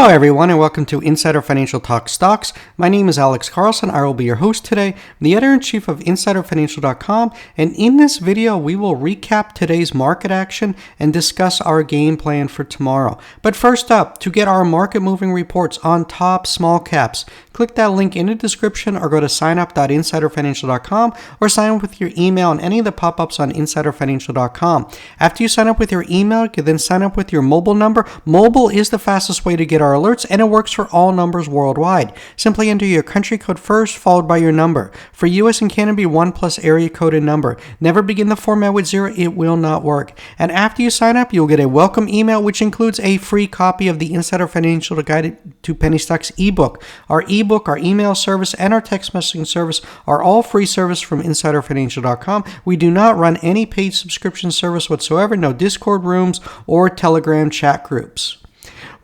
Hello everyone and welcome to Insider Financial Talk Stocks. My name is Alex Carlson. I will be your host today. I'm the editor-in-chief of InsiderFinancial.com, and in this video we will recap today's market action and discuss our game plan for tomorrow. But first up, to get our market moving reports on top small caps, click that link in the description or go to signup.insiderfinancial.com or sign up with your email on any of the pop-ups on InsiderFinancial.com. After you sign up with your email, you can then sign up with your mobile number. Mobile is the fastest way to get our alerts, and it works for all numbers worldwide. Simply enter your country code first, followed by your number. For US and Canada, 1 plus area code and number. Never begin the format with 0, it will not work. And after you sign up, you'll get a welcome email, which includes a free copy of the Insider Financial Guide to Penny Stocks ebook. Our ebook, our email service, and our text messaging service are all free service from InsiderFinancial.com. We do not run any paid subscription service whatsoever, no Discord rooms or Telegram chat groups.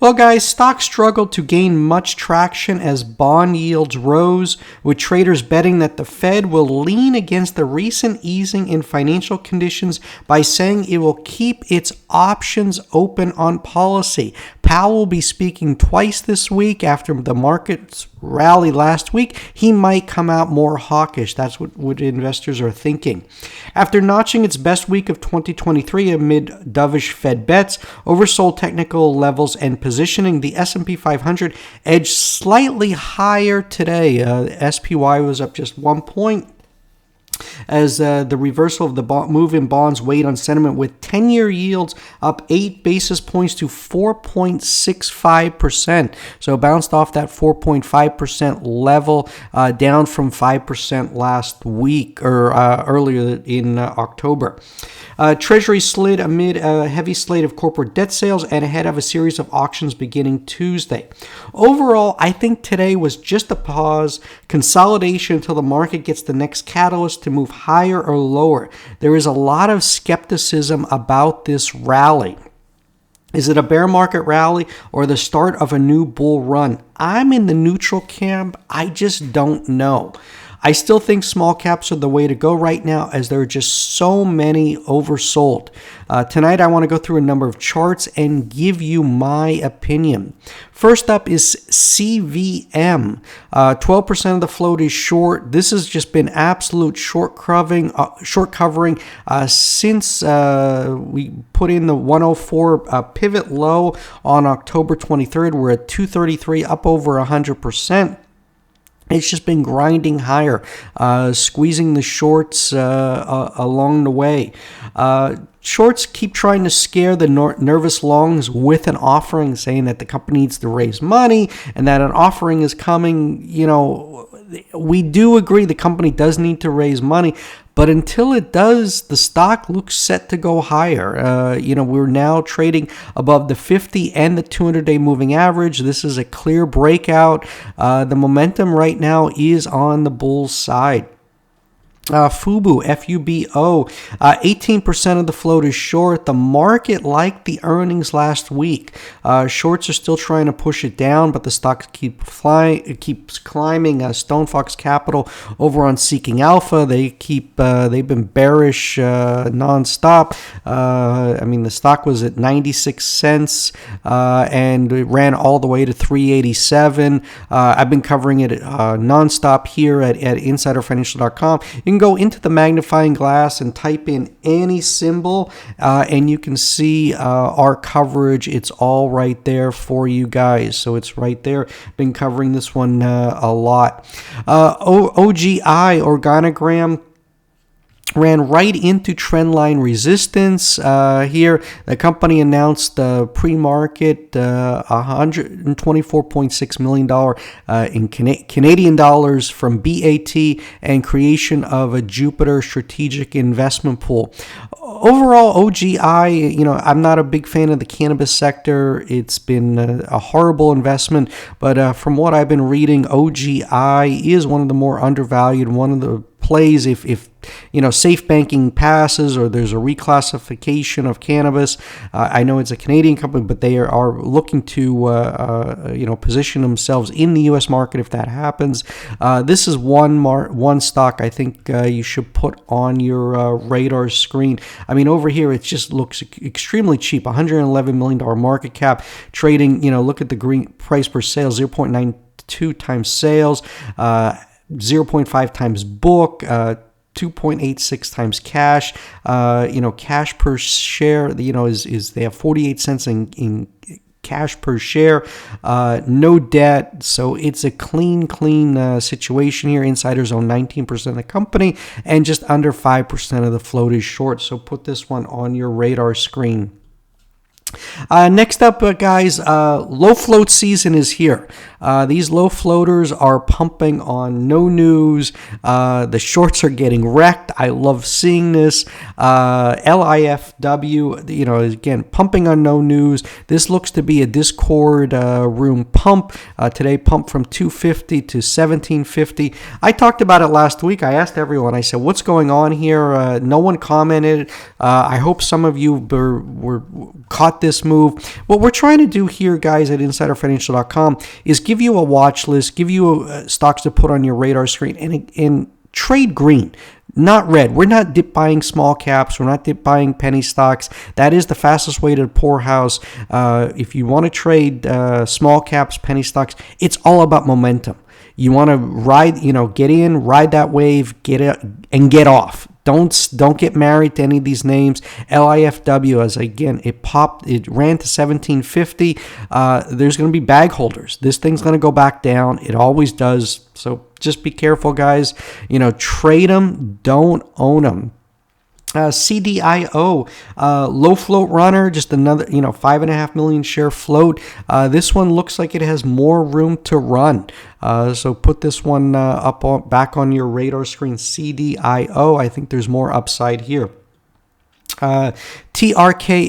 Well, guys, stocks struggled to gain much traction as bond yields rose, with traders betting that the Fed will lean against the recent easing in financial conditions by saying it will keep its options open on policy. Powell will be speaking twice this week after the markets rally last week. He might come out more hawkish. That's what investors are thinking. After notching its best week of 2023 amid dovish Fed bets, oversold technical levels, and positioning, the S&P 500 edged slightly higher today. SPY was up just 1 point, as the reversal of the move in bonds weighed on sentiment, with 10-year yields up 8 basis points to 4.65%. So bounced off that 4.5% level, down from 5% last week or earlier in October. Treasury slid amid a heavy slate of corporate debt sales and ahead of a series of auctions beginning Tuesday. Overall, I think today was just a pause, consolidation until the market gets the next catalyst to move higher or lower. There is a lot of skepticism about this rally. Is it a bear market rally or the start of a new bull run? I'm in the neutral camp. I just don't know. I still think small caps are the way to go right now, as there are just so many oversold. Tonight, I want to go through a number of charts and give you my opinion. First up is CVM. 12% of the float is short. This has just been absolute short covering since we put in the 104 pivot low on October 23rd. We're at 233, up over 100%. It's just been grinding higher, squeezing the shorts along the way. Shorts keep trying to scare the nervous longs with an offering, saying that the company needs to raise money and that an offering is coming. You know, we do agree the company does need to raise money, but until it does, the stock looks set to go higher. We're now trading above the 50 and the 200-day moving average. This is a clear breakout. The momentum right now is on the bull side. FUBO, FUBO, 18% of the float is short. The market liked the earnings last week. Shorts are still trying to push it down, but the stock keeps climbing. Stonefox Capital over on Seeking Alpha, they've been bearish nonstop. The stock was at 96 cents and it ran all the way to 387. I've been covering it nonstop here at InsiderFinancial.com. You can go into the magnifying glass and type in any symbol and you can see our coverage. It's all right there for you guys, so it's right there. Been covering this one a lot. OGI, organogram, ran right into trendline resistance here. The company announced pre-market $124.6 million in Canadian dollars from BAT and creation of a Jupiter strategic investment pool. Overall, OGI, I'm not a big fan of the cannabis sector. It's been a horrible investment, but from what I've been reading, OGI is one of the more undervalued, one of the plays if safe banking passes or there's a reclassification of cannabis. I know it's a Canadian company, but they are looking to position themselves in the U.S. market if that happens. This is one stock I think you should put on your radar screen. I mean, over here it just looks extremely cheap. $111 million market cap, trading. Look at the green price per sale, 0.92 times sales, 0.5 times book. 2.86 times cash. Cash per share, is they have 48 cents in cash per share, no debt. So it's a clean situation here. Insiders own 19% of the company and just under 5% of the float is short. So put this one on your radar screen. Next up, guys, low float season is here. These low floaters are pumping on no news. The shorts are getting wrecked. I love seeing this. LIFW, again, pumping on no news. This looks to be a Discord room pump. Today pumped from 250 to 1750. I talked about it last week. I asked everyone. I said, what's going on here? No one commented. I hope some of you were caught this move. What we're trying to do here, guys, at InsiderFinancial.com is give you a watch list, give you stocks to put on your radar screen, and trade green, not red. We're not dip buying small caps. We're not dip buying penny stocks. That is the fastest way to the poorhouse. If you want to trade small caps, penny stocks, it's all about momentum. You want to ride, get in, ride that wave, get it, and get off. Don't get married to any of these names. LIFW, as again, it ran to 1750. There's going to be bag holders. This thing's going to go back down. It always does. So just be careful, guys. Trade them, don't own them. CDIO, low float runner, just another 5.5 million share float. This one looks like it has more room to run, so put this one back on your radar screen. CDIO, I think there's more upside here. TRKA,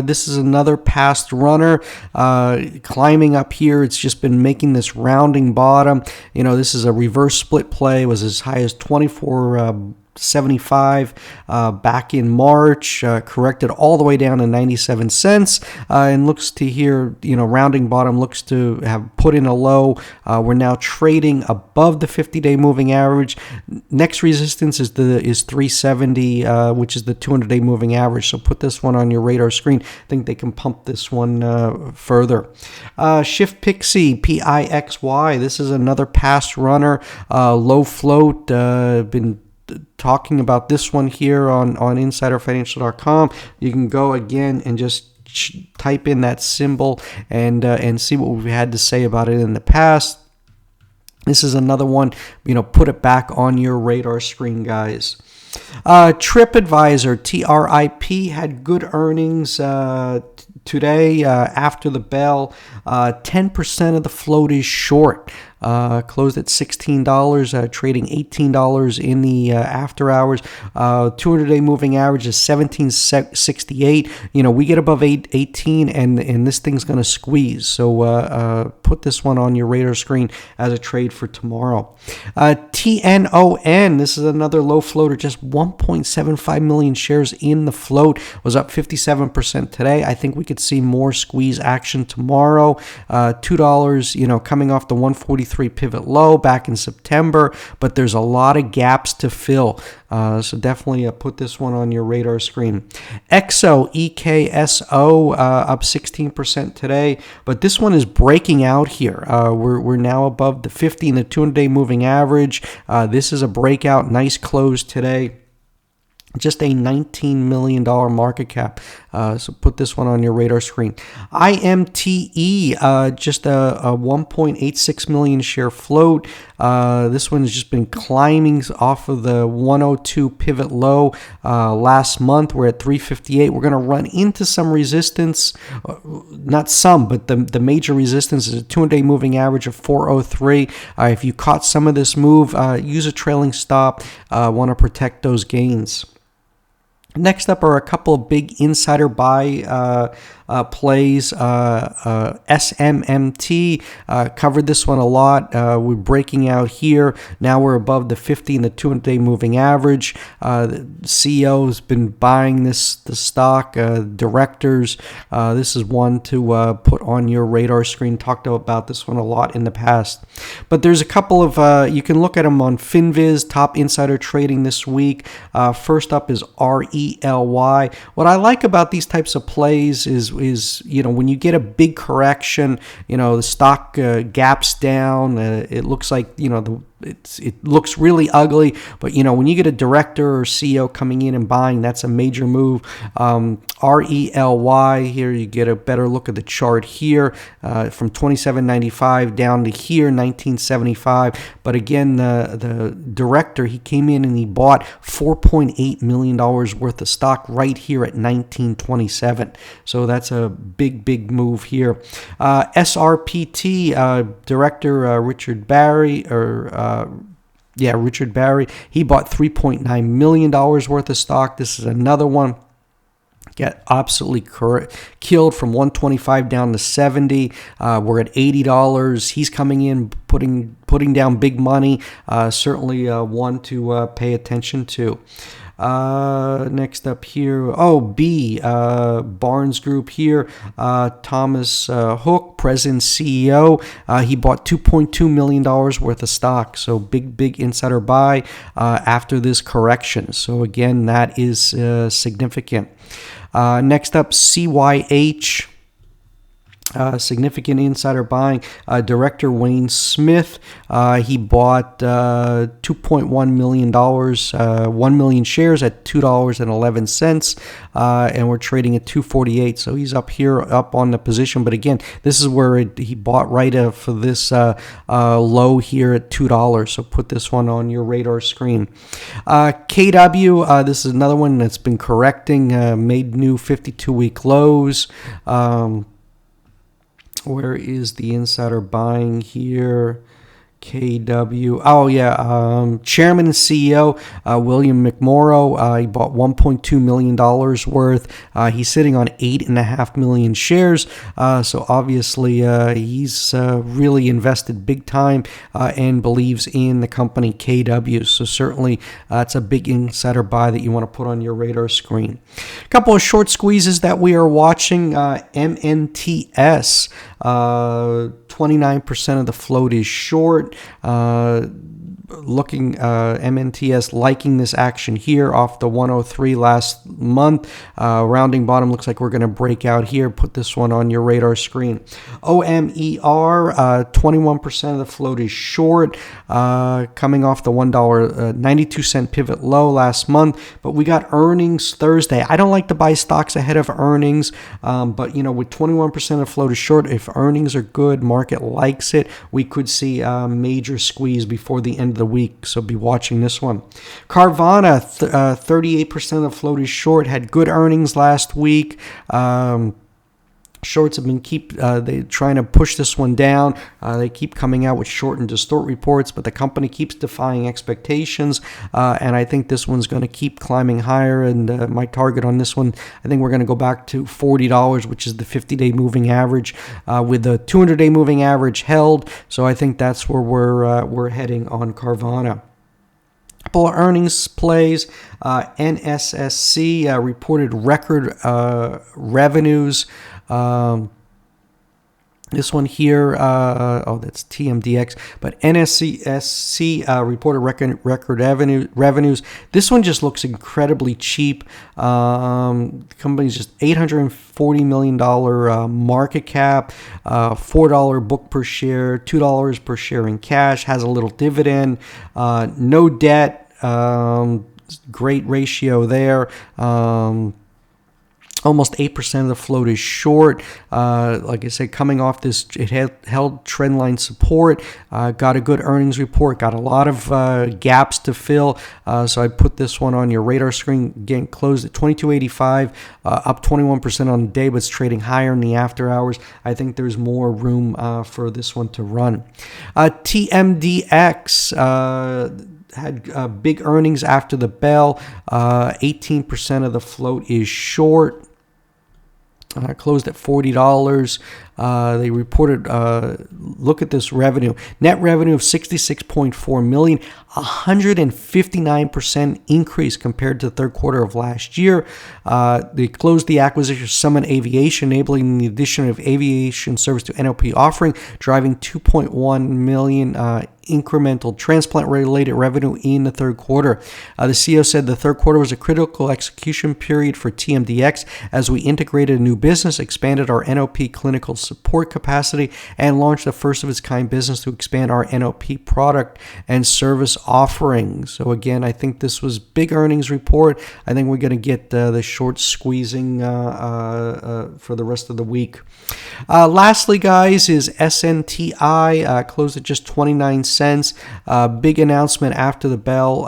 this is another past runner, climbing up here. It's just been making this rounding bottom. This is a reverse split play. It was as high as 24.75 back in March, corrected all the way down to 97 cents, and looks to here, rounding bottom, looks to have put in a low. We're now trading above the 50-day moving average. Next resistance is 370, which is the 200-day moving average. So put this one on your radar screen. I think they can pump this one further. Shift PIXY, PIXY. This is another past runner, low float. Been talking about this one here on InsiderFinancial.com. You can go again and just type in that symbol and see what we've had to say about it in the past. This is another one, put it back on your radar screen, guys. TripAdvisor, TRIP, had good earnings today after the bell. 10% of the float is short. Closed at $16, trading $18 in the after hours. 200-day moving average is 1768. We get above 18, and this thing's going to squeeze. So put this one on your radar screen as a trade for tomorrow. TNON, this is another low floater, just 1.75 million shares in the float. Was up 57% today. I think we could see more squeeze action tomorrow. $2, coming off the 143 pivot low back in September, but there's a lot of gaps to fill. So definitely put this one on your radar screen. EKSO, EKSO, up 16% today, but this one is breaking out here. We're now above the 50 and the 200-day moving average. This is a breakout. Nice close today. Just a $19 million market cap. So put this one on your radar screen. IMTE, just a 1.86 million share float. This one has just been climbing off of the 102 pivot low last month. We're at 358. We're going to run into some resistance. Not some, but the major resistance is a 200-day moving average of 403. If you caught some of this move, use a trailing stop. Want to protect those gains. Next up are a couple of big insider buy plays. SMMT, covered this one a lot. We're breaking out here. Now we're above the 50 and the 200-day moving average. The CEO has been buying the stock. Directors, this is one to put on your radar screen. Talked about this one a lot in the past. But there's a couple of, you can look at them on FinViz, top insider trading this week. First up is RELY. What I like about these types of plays is when you get a big correction, the stock gaps down. It looks like, it looks really ugly, but when you get a director or CEO coming in and buying, that's a major move. RELY, here you get a better look at the chart here, from 27.95 down to here 19.75. But again, the director, he came in and he bought $4.8 million worth of stock right here at 19.27. So that's a big move here. SRPT, director Richard Barry, Richard Barry, he bought $3.9 million worth of stock. This is another one. Get absolutely killed from 125 down to 70. We're at $80. He's coming in, putting down big money. Certainly one to pay attention to. Next up here, Barnes Group here, Thomas Hook, President CEO, he bought $2.2 million worth of stock, so big insider buy after this correction. So again, that is significant. Next up, CYH. Significant insider buying. Director Wayne Smith, he bought $2.1 million, 1 million shares at $2.11, and we're trading at $2.48. So he's up here, up on the position. But again, this is where he bought right for this low here at $2. So put this one on your radar screen. KW, this is another one that's been correcting, made new 52-week lows. Where is the insider buying here? KW. Chairman and CEO William McMorrow. He bought $1.2 million worth. He's sitting on 8.5 million shares. So obviously he's really invested big time and believes in the company KW. So certainly it's a big insider buy that you want to put on your radar screen. A couple of short squeezes that we are watching. MNTS. 29% of the float is short. MNTS liking this action here off the 103 last month. Rounding bottom, looks like we're going to break out here. Put this one on your radar screen. OMER, 21% of the float is short, coming off the $1.92 pivot low last month. But we got earnings Thursday. I don't like to buy stocks ahead of earnings, but with 21% of the float is short, if earnings are good, market likes it, we could see a major squeeze before the end of the week, so be watching this one. Carvana, 38% of the float is short, had good earnings last week. Shorts have been they trying to push this one down. They keep coming out with short and distort reports, but the company keeps defying expectations, and I think this one's going to keep climbing higher. And my target on this one, I think we're going to go back to $40, which is the 50-day moving average, with the 200-day moving average held. So I think that's where we're heading on Carvana. Couple of earnings plays. NSSC reported record revenues. This one here, that's TMDX, but NSSC reported record revenues. This one just looks incredibly cheap. The company's just $840 million market cap, $4 book per share, $2 per share in cash, has a little dividend, no debt, great ratio there. Almost 8% of the float is short. Like I said, coming off this, it held trendline support, got a good earnings report, got a lot of gaps to fill. So I put this one on your radar screen. Again, closed at $22.85, up 21% on the day, but it's trading higher in the after hours. I think there's more room for this one to run. TMDX, had big earnings after the bell. 18% of the float is short. closed at $40. They reported, look at this revenue, net revenue of $66.4 million, 159% increase compared to the third quarter of last year. They closed the acquisition of Summit Aviation, enabling the addition of aviation service to NOP offering, driving $2.1 million incremental transplant-related revenue in the third quarter. The CEO said the third quarter was a critical execution period for TMDX as we integrated a new business, expanded our NOP clinical support capacity, and launched a first-of-its-kind business to expand our NOP product and service offerings. So again, I think this was big earnings report. I think we're going to get the short squeezing for the rest of the week. Lastly, guys, is SNTI, closed at just 29 cents. Big announcement after the bell.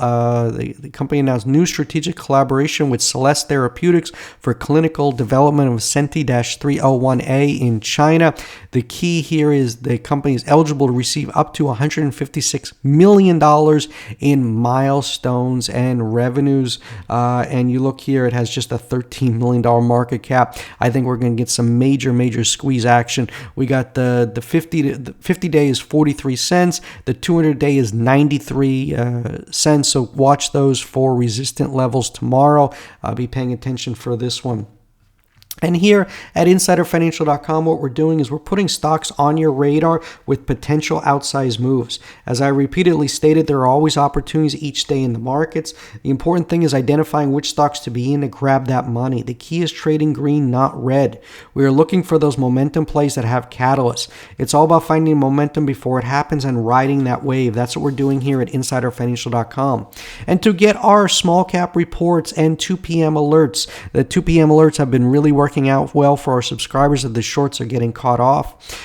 The company announced new strategic collaboration with Celeste Therapeutics for clinical development of SNTI-301A in China. The key here is the company is eligible to receive up to $156 million in milestones and revenues. And you look here, it has just a $13 million market cap. I think we're going to get some major squeeze action. We got the 50 day is 43 cents. The 200 day is 93 cents. So watch those for resistant levels tomorrow. I'll be paying attention for this one. And here at InsiderFinancial.com, what we're doing is we're putting stocks on your radar with potential outsized moves. As I repeatedly stated, there are always opportunities each day in the markets. The important thing is identifying which stocks to be in to grab that money. The key is trading green, not red. We are looking for those momentum plays that have catalysts. It's all about finding momentum before it happens and riding that wave. That's what we're doing here at InsiderFinancial.com. And to get our small cap reports and 2 p.m. alerts, the 2 p.m. alerts have been really working out well for our subscribers as the shorts are getting caught off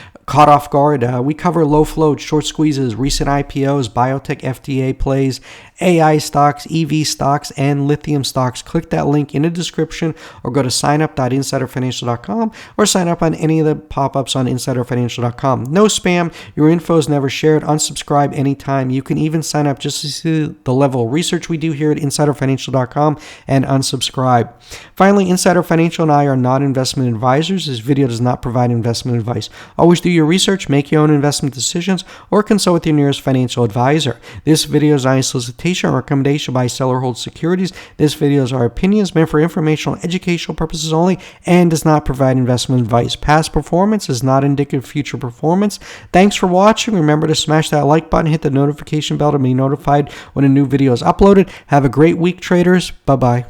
guard. We cover low float, short squeezes, recent IPOs, biotech FDA plays, AI stocks, EV stocks, and lithium stocks. Click that link in the description or go to signup.insiderfinancial.com or sign up on any of the pop-ups on insiderfinancial.com. No spam. Your info is never shared. Unsubscribe anytime. You can even sign up just to see the level of research we do here at insiderfinancial.com and unsubscribe. Finally, Insider Financial and I are not investment advisors. This video does not provide investment advice. Always do your research, make your own investment decisions, or consult with your nearest financial advisor. This video is not a solicitation or recommendation by seller hold securities. This video is our opinions meant for informational and educational purposes only and does not provide investment advice. Past performance is not indicative of future performance. Thanks for watching. Remember to smash that like button, hit the notification bell to be notified when a new video is uploaded. Have a great week, traders. Bye-bye.